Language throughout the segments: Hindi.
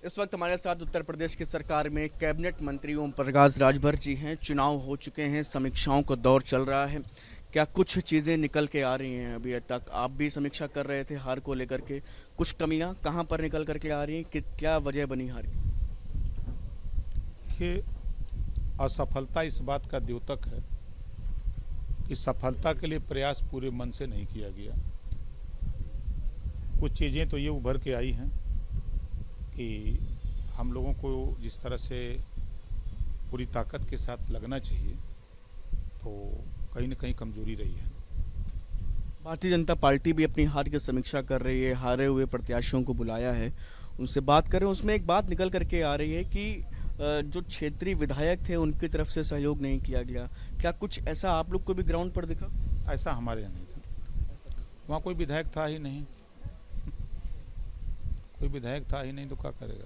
इस वक्त हमारे साथ उत्तर प्रदेश की सरकार में कैबिनेट मंत्री ओम प्रकाश राजभर जी हैं। चुनाव हो चुके हैं, समीक्षाओं का दौर चल रहा है। क्या कुछ चीज़ें निकल के आ रही हैं? अभी तक आप भी समीक्षा कर रहे थे हार को लेकर के। कुछ कमियां कहां पर निकल करके आ रही हैं कि क्या वजह बनी हार की? कि असफलता इस बात का द्योतक है कि सफलता के लिए प्रयास पूरे मन से नहीं किया गया। कुछ चीज़ें तो ये उभर के आई हैं कि हम लोगों को जिस तरह से पूरी ताकत के साथ लगना चाहिए, तो कहीं ना कहीं कमजोरी रही है। भारतीय जनता पार्टी भी अपनी हार की समीक्षा कर रही है, हारे हुए प्रत्याशियों को बुलाया है, उनसे बात कर रहे हैं। उसमें एक बात निकल करके आ रही है कि जो क्षेत्रीय विधायक थे उनकी तरफ से सहयोग नहीं किया गया। क्या कुछ ऐसा आप लोग को भी ग्राउंड पर दिखा? ऐसा हमारे यहाँ नहीं था। वहाँ कोई विधायक था ही नहीं। कोई विधायक था ही नहीं तो क्या करेगा।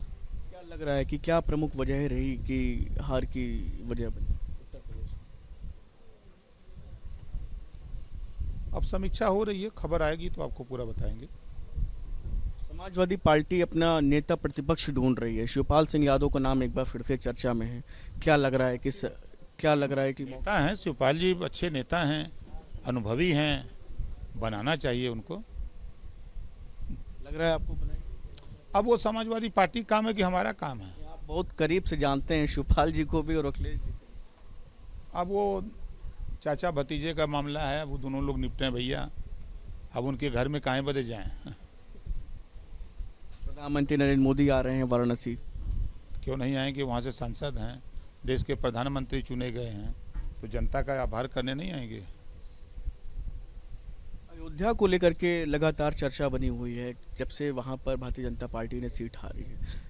क्या लग रहा है कि क्या प्रमुख वजह रही कि हार की वजह बनी? अब समीक्षा हो रही है, खबर आएगी तो आपको पूरा बताएंगे। समाजवादी पार्टी अपना नेता प्रतिपक्ष ढूंढ रही है। शिवपाल सिंह यादव का नाम एक बार फिर से चर्चा में है। क्या लग रहा है कि क्या लग रहा है कि नेता हैं शिवपाल जी, अच्छे नेता हैं, अनुभवी हैं, बनाना चाहिए उनको। लग रहा है आपको बनाए? अब वो समाजवादी पार्टी का काम है कि हमारा काम है? आप बहुत करीब से जानते हैं शिवपाल जी को भी और अखिलेश जी को। अब वो चाचा भतीजे का मामला है, वो दोनों लोग निपटे भैया। अब उनके घर में काहे बदे जाएं? प्रधानमंत्री नरेंद्र मोदी आ रहे हैं वाराणसी। क्यों नहीं आएंगे? वहाँ से सांसद हैं, देश के प्रधानमंत्री चुने गए हैं, तो जनता का आभार करने नहीं आएंगे? अयोध्या को लेकर के लगातार चर्चा बनी हुई है जब से वहां पर भारतीय जनता पार्टी ने सीट हारी है।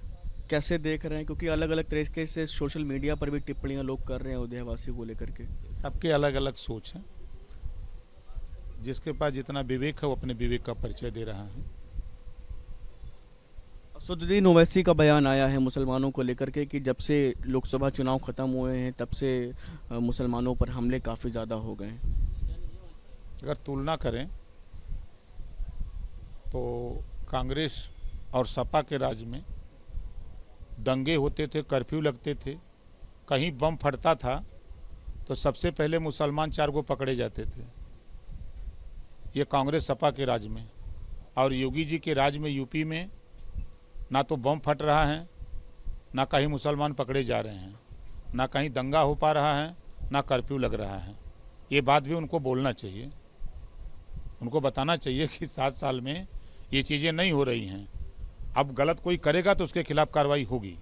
कैसे देख रहे हैं? क्योंकि अलग अलग तरीके से सोशल मीडिया पर भी टिप्पणियां लोग कर रहे हैं अयोध्या वासियों को लेकर के। सबके अलग अलग सोच है। जिसके पास जितना विवेक है वो अपने विवेक का परिचय दे रहा है। असदुद्दीन ओवैसी का बयान आया है मुसलमानों को लेकर के कि जब से लोकसभा चुनाव खत्म हुए हैं तब से मुसलमानों पर हमले काफ़ी ज़्यादा हो गए हैं। अगर तुलना करें तो कांग्रेस और सपा के राज में दंगे होते थे, कर्फ्यू लगते थे, कहीं बम फटता था तो सबसे पहले मुसलमान 4 गो पकड़े जाते थे। ये कांग्रेस सपा के राज में। और योगी जी के राज में यूपी में ना तो बम फट रहा है, ना कहीं मुसलमान पकड़े जा रहे हैं, ना कहीं दंगा हो पा रहा है, ना कर्फ्यू लग रहा है। ये बात भी उनको बोलना चाहिए। उनको बताना चाहिए कि 7 साल में ये चीज़ें नहीं हो रही हैं। अब गलत कोई करेगा तो उसके खिलाफ कार्रवाई होगी,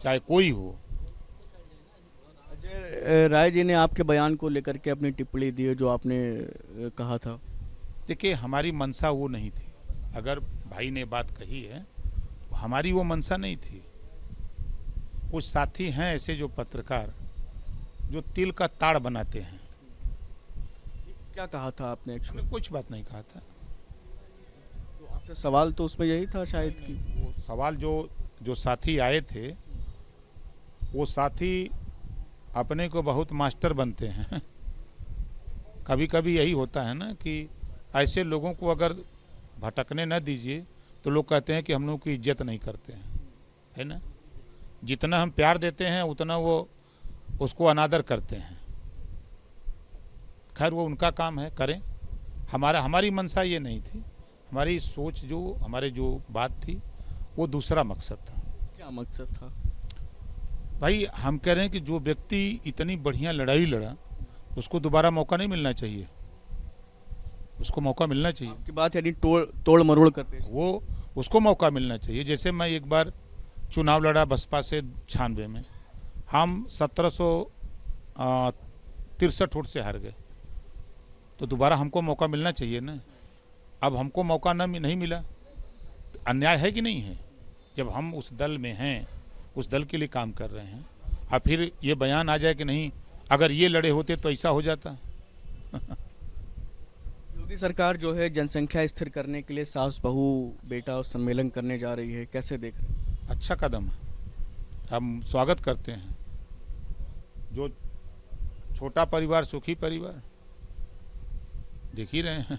चाहे कोई हो। अजय राय जी ने आपके बयान को लेकर के अपनी टिप्पणी दी है जो आपने कहा था। देखिए, हमारी मंशा वो नहीं थी। अगर भाई ने बात कही है तो हमारी वो मंशा नहीं थी। कुछ साथी हैं ऐसे जो पत्रकार जो तिल का ताड़ बनाते हैं। क्या कहा था आपने एक्चुअली? हमने कुछ बात नहीं कहा था। तो आपसे सवाल तो उसमें यही था शायद कि वो सवाल जो जो साथी आए थे, वो साथी अपने को बहुत मास्टर बनते हैं। कभी कभी यही होता है ना कि ऐसे लोगों को अगर भटकने न दीजिए तो लोग कहते हैं कि हम लोगों की इज्जत नहीं करते हैं, है ना। जितना हम प्यार देते हैं उतना वो उसको अनादर करते हैं। खैर, वो उनका काम है, करें। हमारी मंशा ये नहीं थी। हमारी सोच हमारे जो बात थी वो दूसरा मकसद था। क्या मकसद था? भाई, हम कह रहे हैं कि जो व्यक्ति इतनी बढ़िया लड़ाई लड़ा उसको दोबारा मौका नहीं मिलना चाहिए। उसको मौका मिलना चाहिए। आपकी बात यानी तोड़ मरोड़ कर पेश। वो उसको मौका मिलना चाहिए। जैसे मैं एक बार चुनाव लड़ा बसपा से 96 में, हम 1763 वोट से हार गए। तो दोबारा हमको मौका मिलना चाहिए ना। अब हमको मौका नहीं मिला तो अन्याय है कि नहीं है? जब हम उस दल में हैं, उस दल के लिए काम कर रहे हैं, और फिर ये बयान आ जाए कि नहीं अगर ये लड़े होते तो ऐसा हो जाता। योगी सरकार जो है जनसंख्या स्थिर करने के लिए सास बहू बेटा सम्मेलन करने जा रही है। कैसे देख रहे हैं? अच्छा कदम है, हम स्वागत करते हैं। जो छोटा परिवार सुखी परिवार, देख ही रहे हैं।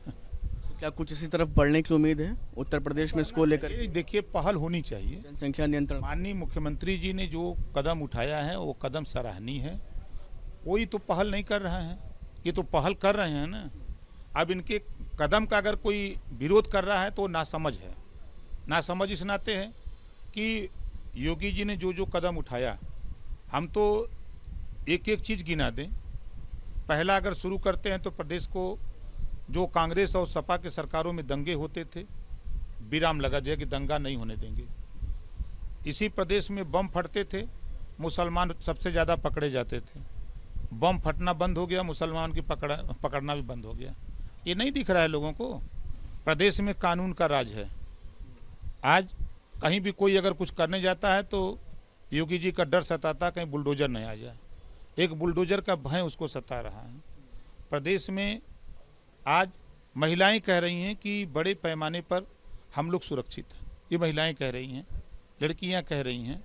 क्या कुछ इसी तरफ बढ़ने की उम्मीद है उत्तर प्रदेश में इसको लेकर? ये देखिए, पहल होनी चाहिए। जनसंख्या नियंत्रण माननीय मुख्यमंत्री जी ने जो कदम उठाया है वो कदम सराहनीय है। कोई तो पहल नहीं कर रहा है, ये तो पहल कर रहे हैं ना। अब इनके कदम का अगर कोई विरोध कर रहा है तो नासमझ है। नासमझ इस नाते है कि योगी जी ने जो जो कदम उठाया, हम तो एक एक चीज़ गिना दें। पहला अगर शुरू करते हैं तो प्रदेश को जो कांग्रेस और सपा के सरकारों में दंगे होते थे, विराम लगा दिया कि दंगा नहीं होने देंगे। इसी प्रदेश में बम फटते थे, मुसलमान सबसे ज़्यादा पकड़े जाते थे। बम फटना बंद हो गया, मुसलमान की पकड़ना भी बंद हो गया। ये नहीं दिख रहा है लोगों को। प्रदेश में कानून का राज है। आज कहीं भी कोई अगर कुछ करने जाता है तो योगी जी का डर सताता कहीं बुलडोजर नहीं आ जाए। एक बुलडोजर का भय उसको सता रहा है। प्रदेश में आज महिलाएं कह रही हैं कि बड़े पैमाने पर हम लोग सुरक्षित हैं। ये महिलाएं कह रही हैं, लड़कियां कह रही हैं।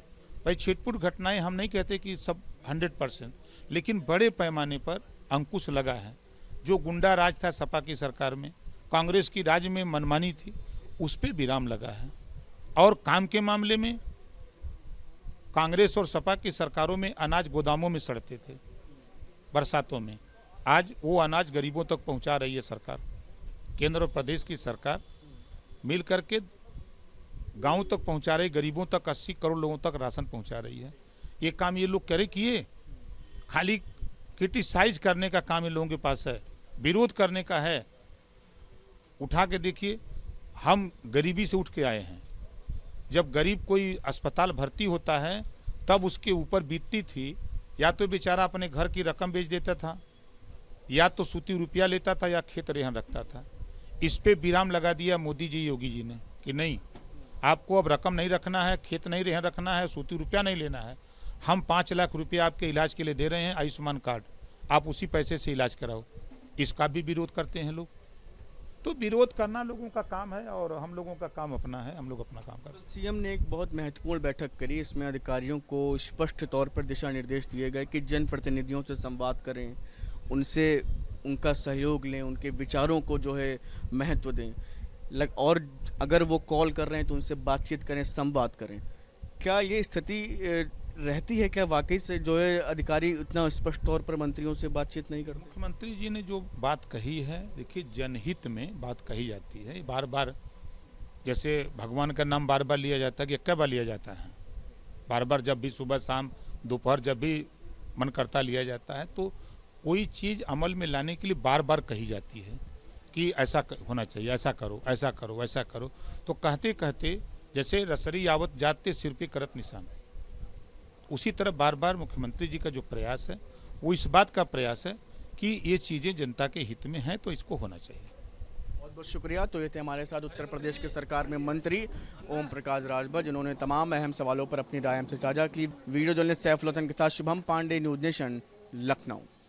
भाई छिटपुट घटनाएं हम नहीं कहते कि सब 100%, लेकिन बड़े पैमाने पर अंकुश लगा है। जो गुंडा राज था सपा की सरकार में, कांग्रेस की राज में मनमानी थी, उस पर विराम लगा है। और काम के मामले में कांग्रेस और सपा की सरकारों में अनाज गोदामों में सड़ते थे बरसातों में, आज वो अनाज गरीबों तक पहुंचा रही है सरकार। केंद्र और प्रदेश की सरकार मिल करके गांव तक पहुंचा रही, गरीबों तक 80 करोड़ लोगों तक राशन पहुंचा रही है। ये काम ये लोग करे किए, खाली क्रिटिसाइज करने का काम इन लोगों के पास है, विरोध करने का है। उठा के देखिए, हम गरीबी से उठ के आए हैं। जब गरीब कोई अस्पताल भर्ती होता है तब उसके ऊपर बीतती थी, या तो बेचारा अपने घर की रकम बेच देता था, या तो सूती रुपया लेता था, या खेत रेहन रखता था। इस पे विराम लगा दिया मोदी जी, योगी जी ने कि नहीं, आपको अब रकम नहीं रखना है, खेत नहीं रेहन रखना है, सूती रुपया नहीं लेना है। हम 5 लाख रुपया आपके इलाज के लिए दे रहे हैं, आयुष्मान कार्ड, आप उसी पैसे से इलाज कराओ। इसका भी विरोध करते हैं लोग। तो विरोध करना लोगों का काम है और हम लोगों का काम अपना है, हम लोग अपना काम करते हैं। सीएम ने एक बहुत महत्वपूर्ण बैठक करी। इसमें अधिकारियों को स्पष्ट तौर पर दिशा निर्देश दिए गए कि जनप्रतिनिधियों से संवाद करें, उनसे उनका सहयोग लें, उनके विचारों को जो है महत्व दें, और अगर वो कॉल कर रहे हैं तो उनसे बातचीत करें, संवाद करें। क्या ये स्थिति रहती है? क्या वाकई से जो है अधिकारी उतना स्पष्ट तौर पर मंत्रियों से बातचीत नहीं करते? मुख्यमंत्री जी ने जो बात कही है, देखिए जनहित में बात कही जाती है। बार बार जैसे भगवान का नाम बार बार लिया जाता है कि कई बार लिया जाता है, बार बार जब भी सुबह शाम दोपहर जब भी मन करता लिया जाता है, तो कोई चीज़ अमल में लाने के लिए बार बार कही जाती है कि ऐसा होना चाहिए, ऐसा करो, ऐसा करो, ऐसा करो। तो कहते कहते जैसे रसरी आवत जाते सिर पे करत निशान, उसी तरह बार बार मुख्यमंत्री जी का जो प्रयास है वो इस बात का प्रयास है कि ये चीज़ें जनता के हित में हैं, तो इसको होना चाहिए। बहुत बहुत शुक्रिया। तो ये थे हमारे साथ उत्तर प्रदेश की सरकार में मंत्री ओम प्रकाश राजभर, जिन्होंने तमाम अहम सवालों पर अपनी राय हमसे साझा की। वीडियो जर्नलिस्ट सैफुल हसन के साथ शुभम पांडे, न्यूज़ नेशन, लखनऊ।